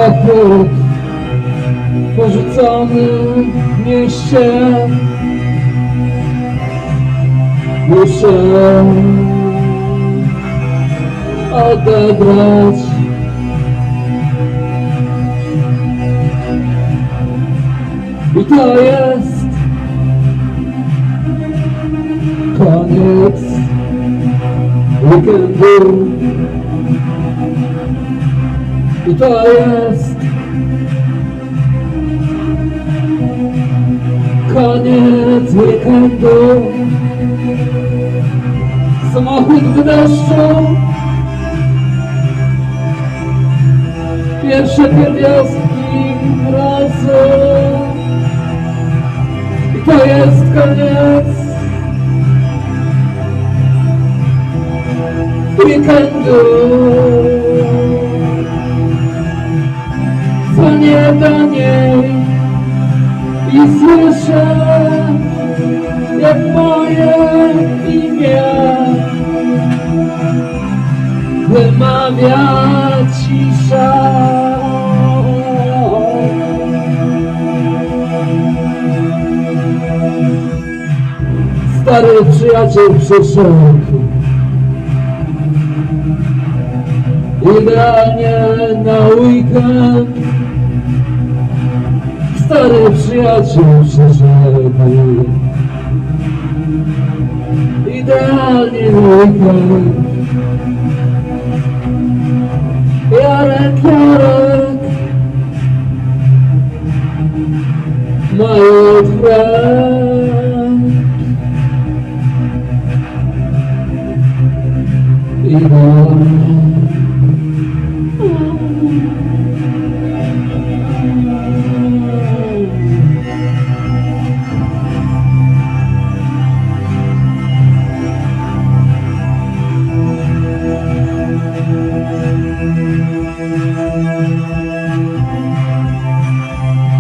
samochód porzucony w mieście. Muszę odebrać i to jest koniec weekendu. I to jest koniec weekendu. Samochód w deszczu, pierwsze pierwiastki mrozu. I to jest koniec weekendu. Dzwonię do niej i słyszę, jak moje imię wymawia cisza. Stary przyjaciel przyszedł idealnie na weekend. Stary przyjaciel przyszedł idealnie na weekend. Jarek, my old friend. Idealnie